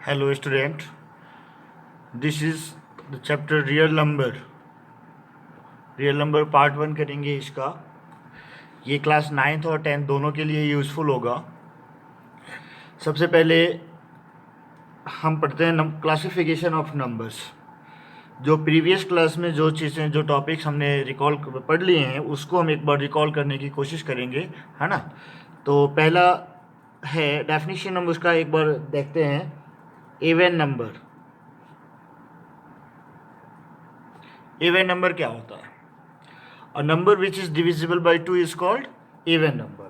Hello student, this is the chapter real number. Real number part 1 करेंगे इसका। ये class 9th और 10th दोनों के लिए यूज़फुल होगा। सबसे पहले हम पढ़ते हैं क्लासिफिकेशन ऑफ नंबर्स। जो प्रीवियस क्लास में जो चीज़ें जो टॉपिक्स हमने रिकॉल पढ़ लिए हैं उसको हम एक बार रिकॉल करने की कोशिश करेंगे, है ना। तो पहला है डेफिनेशन, हम उसका एक बार देखते हैं। Even number. इवन नंबर क्या होता है? A number which is divisible by 2 is called even number.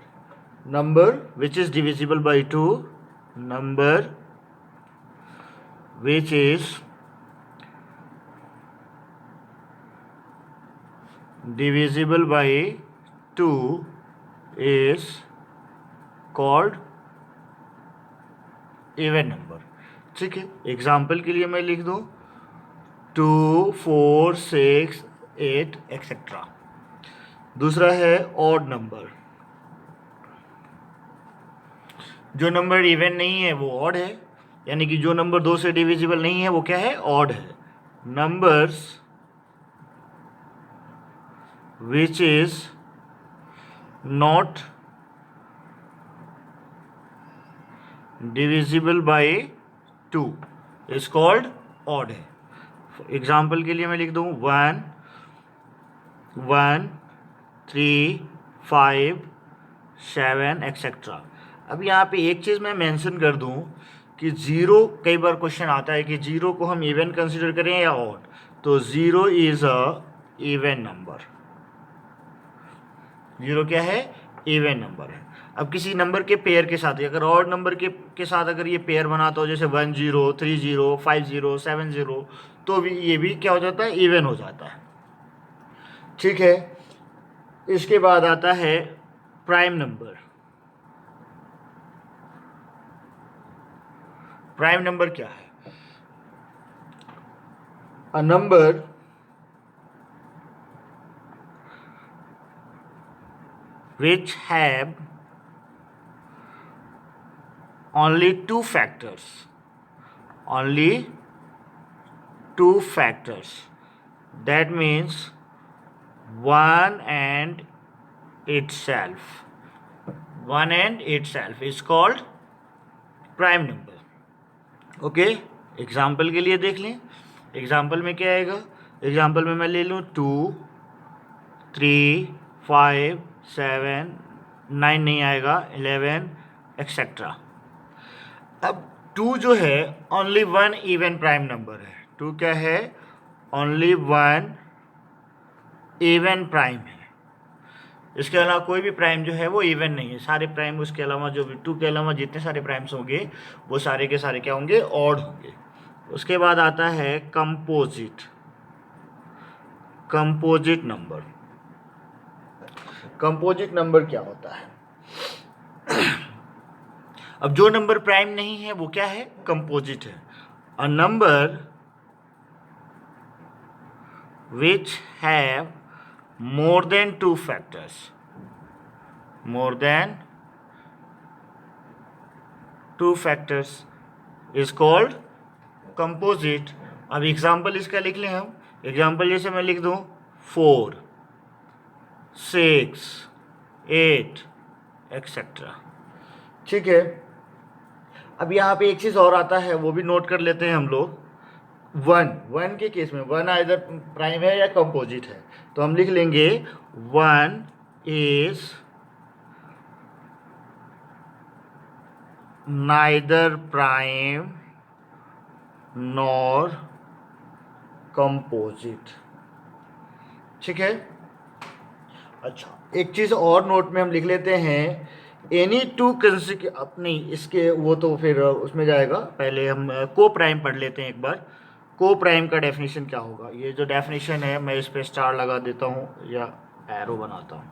Number which is divisible by 2, number which is divisible by 2 is called even number. ठीक है, एग्जाम्पल के लिए मैं लिख दूँ 2, 4, 6, 8 एक्सेट्रा। दूसरा है ऑड नंबर। जो नंबर इवन नहीं है वो ऑड है, यानी कि जो नंबर 2 से डिविजिबल नहीं है वो क्या है? ऑड है। Numbers which is not divisible by 2 is called odd है। एग्जाम्पल के लिए मैं लिख दूं 1, 1, 3, 5, 7 एक्सेट्रा। अब यहाँ पे एक चीज़ मैं मेंशन कर दूं कि ज़ीरो, कई बार क्वेश्चन आता है कि ज़ीरो को हम इवन कंसिडर करें या ऑड। तो zero is a even number. Zero क्या है? इवन नंबर है। अब किसी नंबर के पेयर के साथ, अगर ऑड नंबर के साथ अगर ये पेयर बनाता हो, जैसे 1 0, 3 0, 5 0, 7 0, तो भी ये भी क्या हो जाता है? इवन हो जाता है। ठीक है, इसके बाद आता है प्राइम नंबर। प्राइम नंबर क्या है? A number which have only two factors. Only two factors. That means one and itself. One and itself is called prime number. Okay, example के लिए देख लें। एग्जाम्पल में क्या आएगा? एग्जाम्पल में मैं ले लूँ 2, 3, 5, 7, 9 नहीं आएगा, 11 एक्सेट्रा। अब 2 जो है only one even prime number है। 2 क्या है? ओनली वन इवन प्राइम है। इसके अलावा कोई भी प्राइम जो है वो इवन नहीं है। सारे प्राइम उसके अलावा, जो भी 2 के अलावा जितने सारे प्राइम्स होंगे वो सारे के सारे क्या होंगे? ऑड होंगे। उसके बाद आता है composite. Composite number. Composite number क्या होता है? अब जो नंबर प्राइम नहीं है वो क्या है? कंपोजिट है। A number which have more than 2 factors. More than 2 factors is called composite. अब एग्जाम्पल इसका लिख लें हम। एग्जाम्पल जैसे मैं लिख दूं 4, 6, 8 एक्सेट्रा। ठीक है, अब यहाँ पे एक चीज़ और आता है, वो भी नोट कर लेते हैं हम लोग। 1 के केस में 1 आइदर प्राइम है या कंपोजिट है, तो हम लिख लेंगे 1 is neither prime nor composite. ठीक है। अच्छा, एक चीज़ और नोट में हम लिख लेते हैं, एनी टू नहीं, इसके वो तो फिर उसमें जाएगा। पहले हम को प्राइम पढ़ लेते हैं एक बार। को प्राइम का डेफिनेशन क्या होगा? ये जो डेफिनेशन है मैं इस पे स्टार लगा देता हूँ या एरो बनाता हूँ।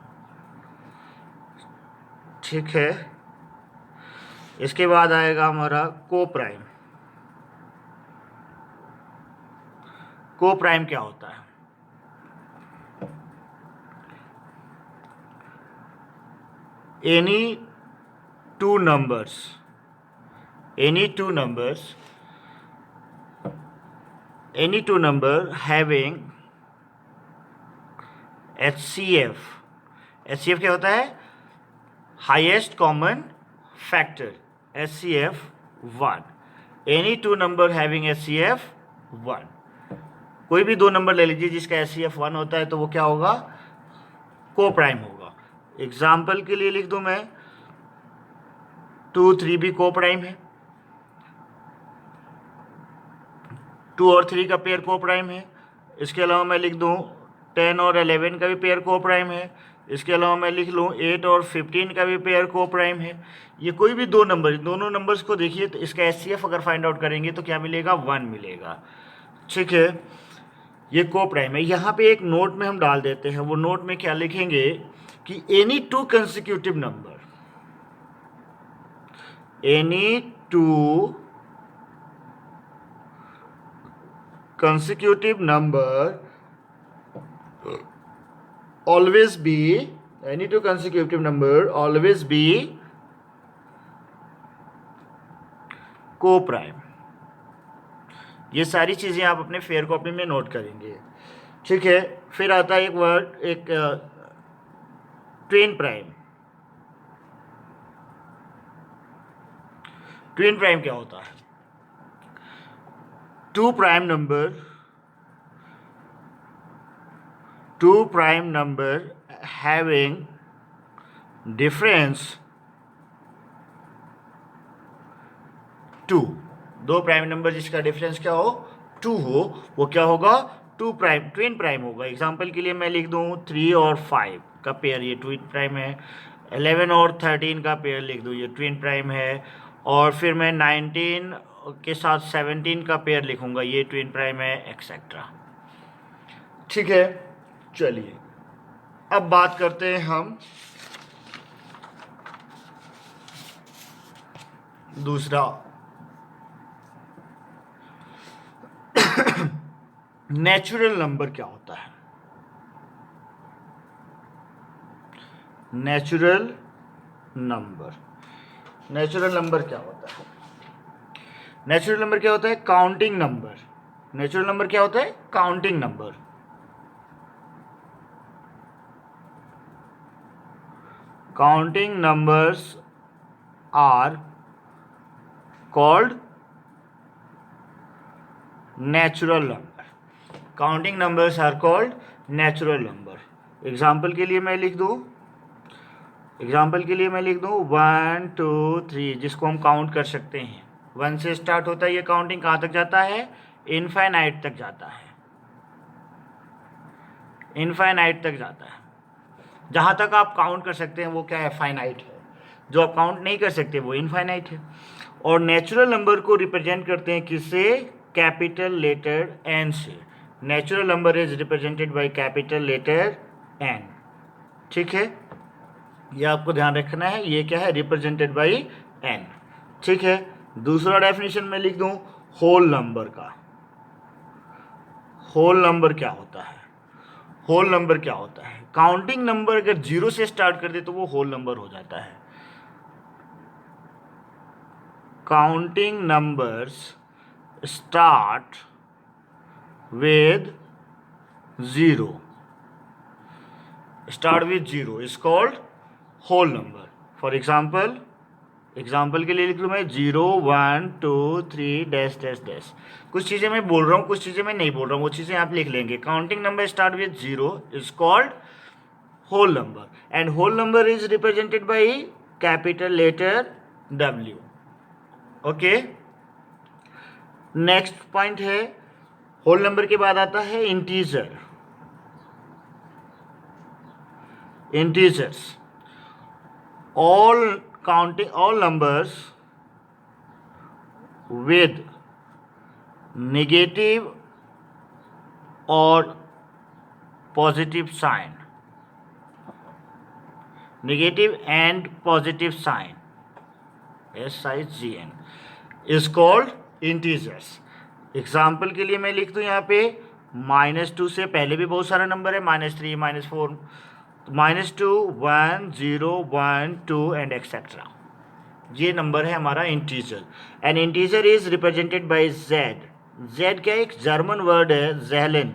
ठीक है, इसके बाद आएगा हमारा को प्राइम। को प्राइम क्या होता है? Any two numbers any two number having HCF. HCF क्या होता है? Highest common factor. HCF 1. Any two number having HCF 1. कोई भी दो नंबर ले लीजिए जिसका HCF 1 होता है तो वो क्या होगा? को प्राइम होगा. एग्जाम्पल के लिए लिख दूं मैं 2 3 भी को प्राइम है. 2 और 3 का पेयर को प्राइम है. इसके अलावा मैं लिख दूं 10 और 11 का भी पेयर को प्राइम है. इसके अलावा मैं लिख लूँ 8 और 15 का भी पेयर को प्राइम है. ये कोई भी दो नंबर, दोनों नंबर्स को देखिए तो इसका HCF अगर फाइंड आउट करेंगे तो क्या मिलेगा? 1 मिलेगा. ठीक है, ये को प्राइम है. यहाँ पे एक नोट में हम डाल देते हैं. वो नोट में क्या लिखेंगे कि any two consecutive number, any two consecutive number always be, any two consecutive number always be co-prime. ये सारी चीज़ें आप अपने फेयर कॉपी में नोट करेंगे. ठीक है, फिर आता है एक वर्ड, एक ट्विन प्राइम. ट्विन प्राइम क्या होता है? two prime number having difference 2. दो प्राइम नंबर जिसका डिफरेंस क्या हो? 2 हो, वो क्या होगा? ट्विन प्राइम होगा. एग्जांपल के लिए मैं लिख दूं 3 और 5 का पेयर, ये ट्विन प्राइम है. 11 और 13 का पेयर लिख दूं, ये ट्विन प्राइम है. और फिर मैं 19 के साथ 17 का पेयर लिखूंगा, ये ट्विन प्राइम है, एक्सेट्रा. ठीक है, चलिए अब बात करते हैं हम दूसरा नेचुरल नंबर क्या होता है? नेचुरल नंबर क्या होता है? नेचुरल नंबर क्या होता है? Counting number. नेचुरल नंबर क्या होता है? Counting number. Counting numbers are called natural number. Counting numbers are called natural number. Example के लिए मैं लिख दूं 1 2 3, जिसको हम काउंट कर सकते हैं. 1 से स्टार्ट होता है ये काउंटिंग. कहाँ तक जाता है? इनफाइनाइट तक जाता है. इनफाइनाइट तक जाता है. जहाँ तक आप काउंट कर सकते हैं वो क्या है? फाइनाइट है. जो आप काउंट नहीं कर सकते वो इनफाइनाइट है. और नेचुरल नंबर को रिप्रेजेंट करते हैं किससे? कैपिटल लेटर एन से. Natural number is represented by capital letter N. ठीक है, ये आपको ध्यान रखना है. ये क्या है? Represented by N. ठीक है, दूसरा डेफिनेशन में लिख दूं होल नंबर का. होल नंबर क्या होता है? होल नंबर क्या होता है? काउंटिंग नंबर अगर 0 से स्टार्ट कर दे तो वो होल नंबर हो जाता है. Counting numbers start with 0 is called whole number. For example के लिए लिख लूँ मैं 0 1 2 3 डैश डैश डैश. कुछ चीज़ें मैं बोल रहा हूँ, कुछ चीज़ें मैं नहीं बोल रहा हूँ, वो चीज़ें आप लिख लेंगे. Counting number start with 0 is called whole number, and whole number is represented by capital letter W. Okay, next point है, होल नंबर के बाद आता है integer. Integers, all numbers with negative or positive sign, negative and positive sign, SIGN, is called integers. Example के लिए मैं लिख दूं यहाँ पे -2 से पहले भी बहुत सारा नंबर है, -3 -4, -2 1 0 1 2 एंड एक्सेट्रा. ये नंबर है हमारा integer. And integer is represented bye Z, Z क्या एक जर्मन वर्ड है ज़ेहलेन,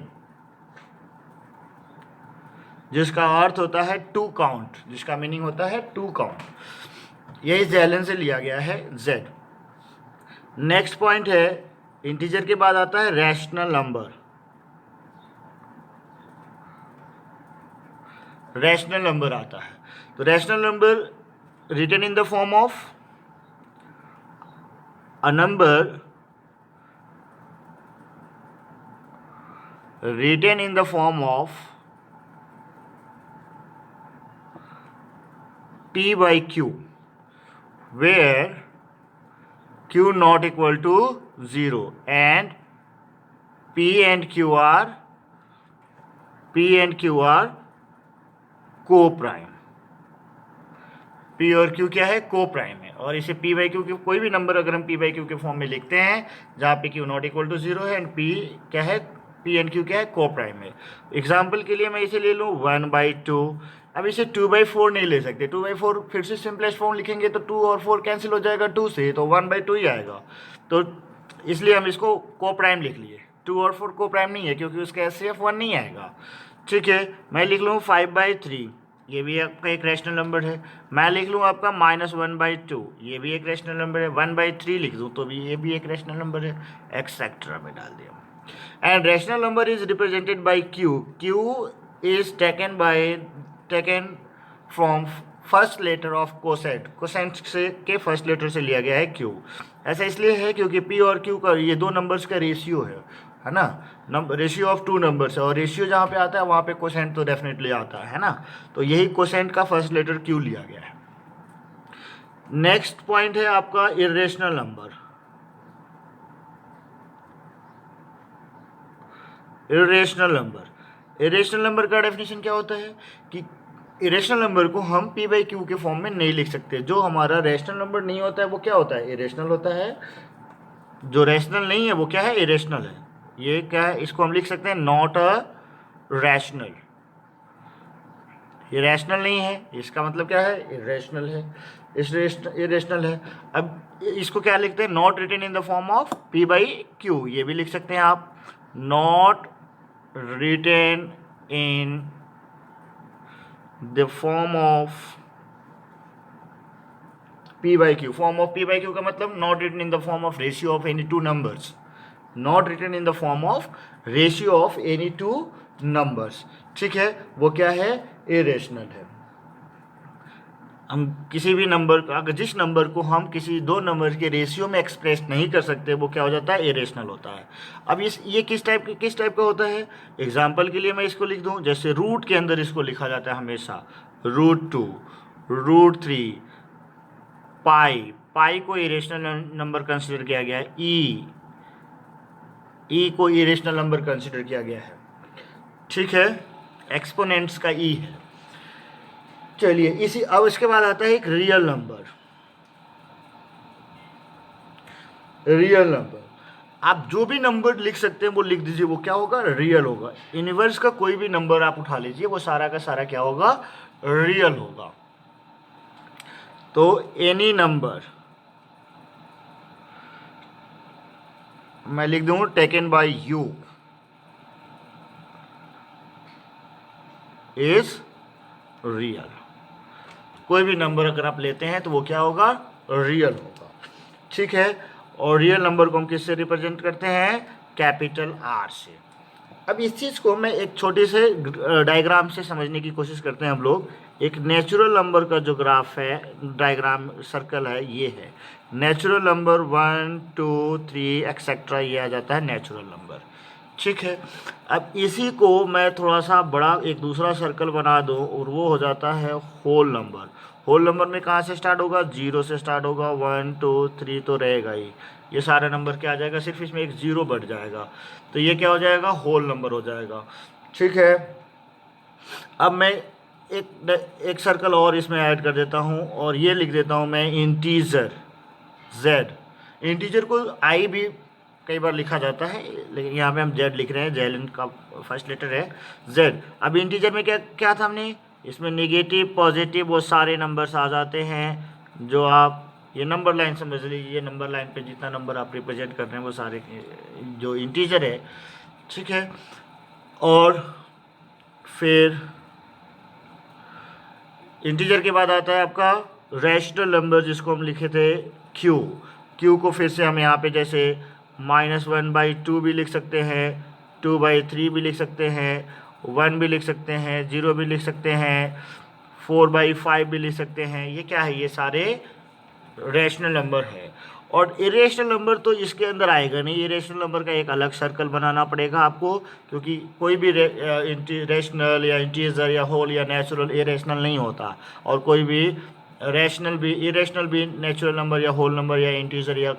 जिसका अर्थ होता है टू काउंट, जिसका मीनिंग होता है टू काउंट। यही ज़ेहलेन से लिया गया है जेड। नेक्स्ट पॉइंट है, इंटीजर के बाद आता है रैशनल नंबर। रैशनल नंबर आता है, तो rational number written in the form of a number written in the form of p by q, where q not equal to 0 and p and q are co-prime। p और q क्या है, को prime है, और इसे p by Q के कोई भी नंबर अगर हम p बाई क्यू के फॉर्म में लिखते हैं जहाँ पे q नॉट इक्वल टू 0 है एंड p क्या है, p एंड q क्या है, को प्राइम है। एग्जाम्पल के लिए मैं इसे ले लूँ 1/2। अब इसे 2/4 नहीं ले सकते, 2/4 फिर से सिंपलेस्ट फॉर्म लिखेंगे तो 2 और 4 कैंसिल हो जाएगा 2 से, तो 1/2 ही आएगा। तो इसलिए हम इसको को प्राइम लिख लिए। 2 और 4 को प्राइम नहीं है क्योंकि उसका एचसीएफ 1 नहीं आएगा। ठीक है, मैं लिख लूँ 5/3, ये भी आपका एक रैशनल नंबर है। मैं लिख लूँ आपका -1/2, ये भी एक रैशनल नंबर है। 1/3 लिख दूँ तो भी ये भी एक रैशनल नंबर है, एक्सेट्रा में डाल दिया। And rational number is represented by Q. Q is taken from first letter of quotient. Quotient से के फर्स्ट लेटर से लिया गया है क्यू। ऐसा इसलिए है क्योंकि पी और क्यू का ये दो नंबर्स का रेशियो है ना, number ratio of two numbers है, और रेशियो जहाँ पे आता है वहाँ पे कोसेंट तो डेफिनेटली आता है ना, तो यही कोसेंट का फर्स्ट लेटर क्यू लिया गया है। नेक्स्ट पॉइंट है आपका इरेशनल नंबर। इरेशनल नंबर का डेफिनेशन क्या होता है कि इरेशनल नंबर को हम p बाई क्यू के फॉर्म में नहीं लिख सकते। जो हमारा रैशनल नंबर नहीं होता है वो क्या होता है, इरेशनल होता है। जो रैशनल नहीं है वो क्या है, इरेशनल है। ये क्या है, इसको हम लिख सकते हैं नॉट अ रैशनल। ये रैशनल नहीं है, इसका मतलब क्या है, इरेशनल है, इरेशनल है। अब इसको क्या लिखते हैं, not written in the form of p by Q, ये भी लिख सकते हैं आप, not written in the form of p by Q. Form of p by Q का मतलब not written in the form of ratio of any two numbers, not written in the form of ratio of any two numbers. ठीक है, वो क्या है, irrational है। हम किसी भी नंबर का, अगर जिस नंबर को हम किसी दो नंबर के रेशियो में एक्सप्रेस नहीं कर सकते वो क्या हो जाता है, इरेशनल होता है। अब ये किस टाइप का होता है, एग्जाम्पल के लिए मैं इसको लिख दूं, जैसे रूट के अंदर इसको लिखा जाता है हमेशा √2, √3, पाई को इरेशनल नंबर कंसिडर किया गया है, ई को इरेशनल नंबर कंसिडर किया गया है। ठीक है, एक्सपोनेंट्स का ई है। चलिए इसी, अब इसके बाद आता है एक रियल नंबर। रियल नंबर, आप जो भी नंबर लिख सकते हैं वो लिख दीजिए, वो क्या होगा, रियल होगा। यूनिवर्स का कोई भी नंबर आप उठा लीजिए, वो सारा का सारा क्या होगा, रियल होगा। तो एनी नंबर मैं लिख दूं taken by you is real. कोई भी नंबर अगर आप लेते हैं तो वो क्या होगा, रियल होगा। ठीक है, और रियल नंबर को हम किससे रिप्रेजेंट करते हैं, कैपिटल आर से। अब इस चीज़ को मैं एक छोटे से डायग्राम से समझने की कोशिश करते हैं हम लोग। एक नेचुरल नंबर का जो ग्राफ है, डायग्राम सर्कल है, ये है नेचुरल नंबर 1 2 3 एक्सेट्रा, ये आ जाता है नेचुरल नंबर। ठीक है, अब इसी को मैं थोड़ा सा बड़ा एक दूसरा सर्कल बना दूं और वो हो जाता है होल नंबर। होल नंबर में कहाँ से स्टार्ट होगा, 0 से स्टार्ट होगा, 1 2 3 तो रहेगा ही, ये सारा नंबर क्या आ जाएगा, सिर्फ इसमें एक 0 बढ़ जाएगा, तो ये क्या हो जाएगा, होल नंबर हो जाएगा। ठीक है, अब मैं एक सर्कल और इसमें ऐड कर देता हूँ और ये लिख देता हूँ मैं इंटीजर z। इंटीजर को i भी कई बार लिखा जाता है, लेकिन यहाँ पे हम z लिख रहे हैं, जेलिन का फर्स्ट लेटर है z। अब इंटीजर में क्या क्या था हमने, इसमें नेगेटिव पॉजिटिव वो सारे नंबर्स आ जाते हैं जो आप ये नंबर लाइन समझ लीजिए, ये नंबर लाइन पे जितना नंबर आप रिप्रेजेंट कर रहे हैं वो सारे जो इंटीजर है, ठीक है। और फिर इंटीजर के बाद आता है आपका रैशनल नंबर, जिसको हम लिखे थे क्यू। क्यू को फिर से हम यहाँ पे जैसे -1/2 भी लिख सकते हैं, 2/3 भी लिख सकते हैं, 1 भी लिख सकते हैं, 0 भी लिख सकते हैं, 4/5 भी लिख सकते हैं। ये क्या है, ये सारे रैशनल नंबर है। और इरेशनल नंबर तो इसके अंदर आएगा नहीं, इरेशनल नंबर का एक अलग सर्कल बनाना पड़ेगा आपको, क्योंकि कोई भी रैशनल या इंटीजर या होल या नेचुरल इरेशनल नहीं होता, और कोई भी रैशनल भी इरेशनल भी नेचुरल नंबर या होल नंबर या इंटीजर या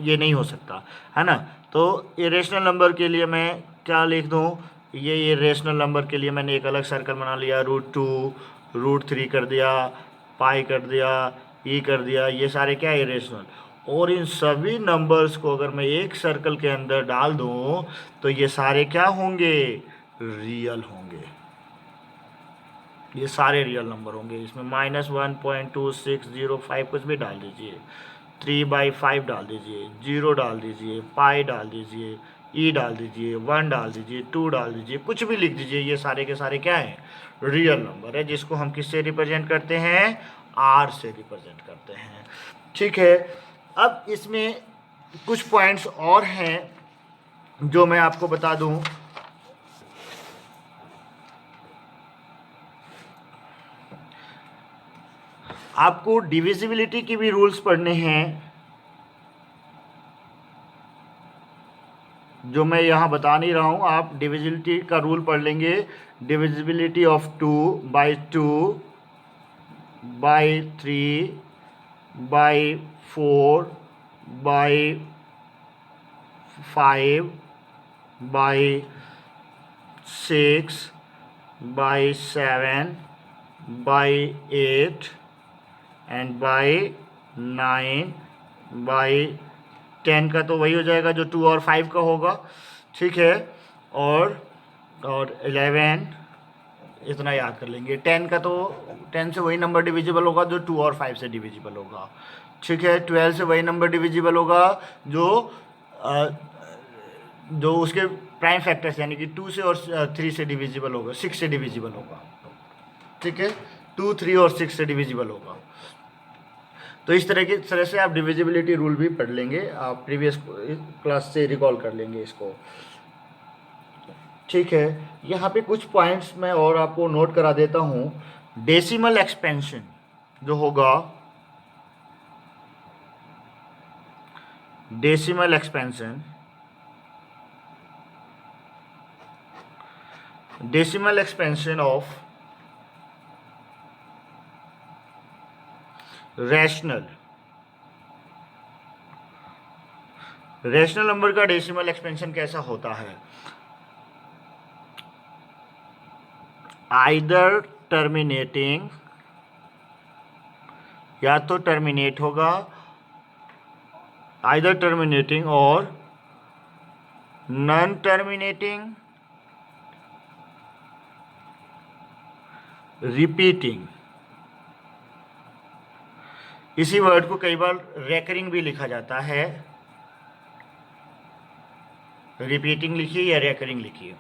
ये नहीं हो सकता, है ना। तो इरेशनल नंबर के लिए मैं क्या लिख दूँ, ये इरेशनल नंबर के लिए मैंने एक अलग सर्कल बना लिया, √2, √3 कर दिया, पाई कर दिया, ई कर दिया, ये सारे क्या है, इरेशनल। और इन सभी नंबर्स को अगर मैं एक सर्कल के अंदर डाल दूं तो ये सारे क्या होंगे, रियल होंगे। ये सारे रियल नंबर होंगे। इसमें -1.2605 कुछ भी डाल दीजिए, 3/5 डाल दीजिए, 0 डाल दीजिए, पाई डाल दीजिए, ई डाल दीजिए, 1 डाल दीजिए, 2 डाल दीजिए, कुछ भी लिख दीजिए, ये सारे के सारे क्या हैं, रियल नंबर है, जिसको हम किससे रिप्रेजेंट करते हैं, आर से रिप्रेजेंट करते हैं, ठीक है। अब इसमें कुछ पॉइंट्स और हैं जो मैं आपको बता दूं। आपको डिविजिबिलिटी की भी रूल्स पढ़ने हैं, जो मैं यहाँ बता नहीं रहा हूँ, आप डिविजिबिलिटी का रूल पढ़ लेंगे। डिविजिबिलिटी ऑफ 2/4/5/6/7/8 एंड /9/10 का तो वही हो जाएगा जो 2 और 5 का होगा, ठीक है। और 11, इतना याद कर लेंगे। 10 का तो 10 से वही नंबर डिविजिबल होगा जो 2 और 5 से डिविजिबल होगा, ठीक है। 12 से वही नंबर डिविजिबल होगा जो उसके प्राइम फैक्टर्स यानी कि 2 से और 3 से डिविजिबल होगा, 6 से डिविजिबल होगा, ठीक है। 2, 3 और 6 से डिविजिबल होगा। तो इस तरह से आप डिविजिबिलिटी रूल भी पढ़ लेंगे, आप प्रीवियस क्लास से रिकॉल कर लेंगे इसको, ठीक है। यहाँ पे कुछ पॉइंट्स मैं और आपको नोट करा देता हूँ। डेसिमल एक्सपेंशन जो होगा, decimal expansion of rational number का डेसिमल एक्सपेंशन कैसा होता है, आइदर टर्मिनेटिंग, या तो टर्मिनेट होगा, आइदर टर्मिनेटिंग और नॉन टर्मिनेटिंग, रिपीटिंग। इसी वर्ड को कई बार रेकरिंग भी लिखा जाता है, रिपीटिंग लिखिए या रेकरिंग लिखिए।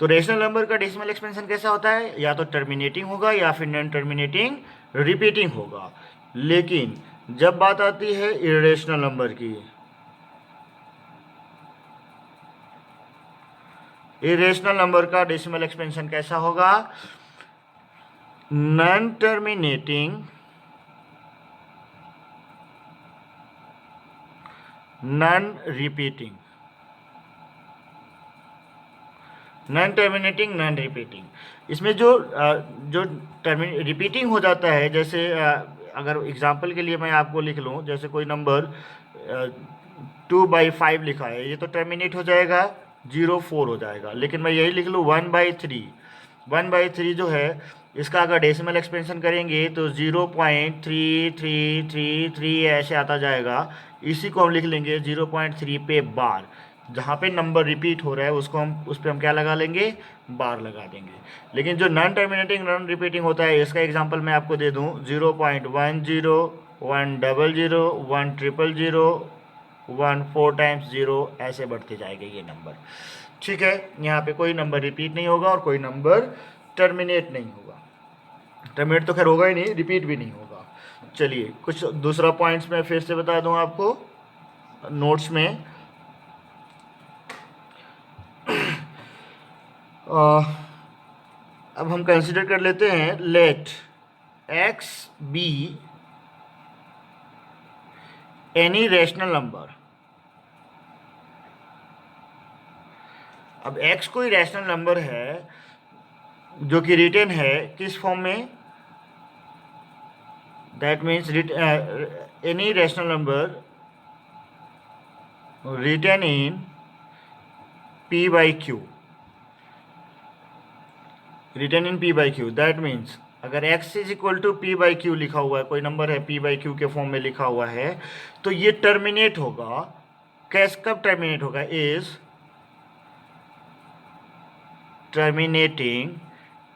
तो रेशनल नंबर का डेसिमल एक्सपेंशन कैसा होता है, या तो टर्मिनेटिंग होगा या फिर नॉन टर्मिनेटिंग रिपीटिंग होगा। लेकिन जब बात आती है इरेशनल नंबर की, इरेशनल नंबर का डेसिमल एक्सपेंशन कैसा होगा, non terminating, non repeating, non terminating, non repeating. इसमें जो रिपीटिंग हो जाता है, जैसे अगर एग्जांपल के लिए मैं आपको लिख लूँ, जैसे कोई नंबर 2/5 लिखा है, ये तो टर्मिनेट हो जाएगा, 0-4 हो जाएगा। लेकिन मैं यही लिख लूँ 1/3 जो है, इसका अगर डेसिमल एक्सपेंशन करेंगे तो 0.3333 ऐसे आता जाएगा। इसी को हम लिख लेंगे 0.3 पे बार, जहाँ पे नंबर रिपीट हो रहा है उसको हम उस पर हम क्या लगा लेंगे, बार लगा देंगे। लेकिन जो नॉन टर्मिनेटिंग नॉन रिपीटिंग होता है, इसका एग्जांपल मैं आपको दे दूँ, 0.10 100 100 1 4 टाइम्स 0, ऐसे बढ़ते जाएंगे ये नंबर। ठीक है, यहाँ पे कोई नंबर रिपीट नहीं होगा और कोई नंबर टर्मिनेट नहीं होगा। टर्मिनेट तो खैर होगा ही नहीं, रिपीट भी नहीं होगा। चलिए कुछ दूसरा पॉइंट्स मैं फिर से बता दूं आपको नोट्स में। अब हम कंसिडर कर लेते हैं, let x be any rational number. अब x कोई रैशनल नंबर है जो कि रिटन है किस फॉर्म में, that means any rational number written in p by q, written in p by q। That means अगर x is equal to p by q लिखा हुआ है, कोई नंबर है p by q के फॉर्म में लिखा हुआ है, तो ये टर्मिनेट होगा। कैस कब टर्मिनेट होगा, इज टर्मिनेटिंग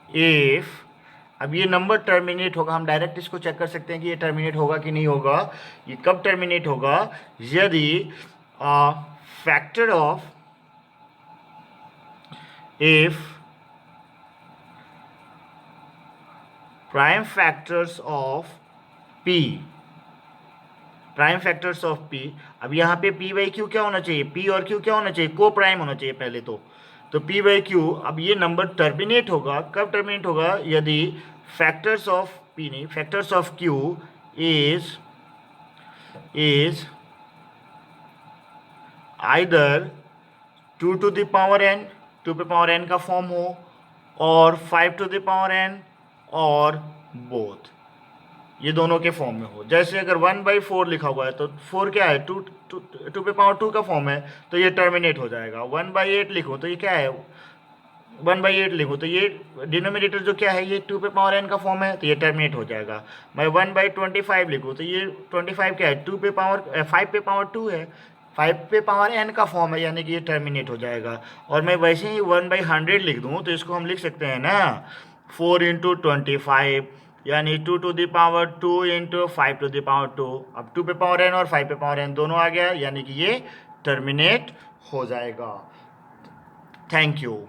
इफ, अब ये नंबर टर्मिनेट होगा, हम डायरेक्ट इसको चेक कर सकते हैं कि ये टर्मिनेट होगा कि नहीं होगा। ये कब टर्मिनेट होगा, यदि factor of, if prime factors of p, prime factors of p। अब यहाँ पे p बाई क्यू क्या होना चाहिए, p और q क्या होना चाहिए, को प्राइम होना चाहिए पहले तो p बाई क्यू। अब ये नंबर टर्मिनेट होगा, कब टर्मिनेट होगा, यदि फैक्टर्स ऑफ p नहीं, factors of q is either 2 to the power n, 2 पे पावर n का फॉर्म हो, और 5 to the power n, और बोथ, ये दोनों के फॉर्म में हो। जैसे अगर 1/4 लिखा हुआ है तो 4 क्या है, 2 पे पावर 2 का फॉर्म है, तो ये टर्मिनेट हो जाएगा। 1/8 लिखो तो ये क्या है, 1/8 लिखो तो ये डिनोमिनेटर जो क्या है, ये 2 पे पावर n का फॉर्म है, तो ये टर्मिनेट हो जाएगा। मैं 1/25 लिखूँ तो ये 25 क्या है, 5 पे पावर 2 है, 5 पे पावर n का फॉर्म है, यानी कि ये टर्मिनेट हो जाएगा। और मैं वैसे ही 1/100 लिख दूँ तो इसको हम लिख सकते हैं ना, 4 × 25, यानी 2 to the power 2 × 5 to the power 2। अब 2 पे पावर n और 5 पे पावर n दोनों आ गया, यानी कि ये टर्मिनेट हो जाएगा। Thank you.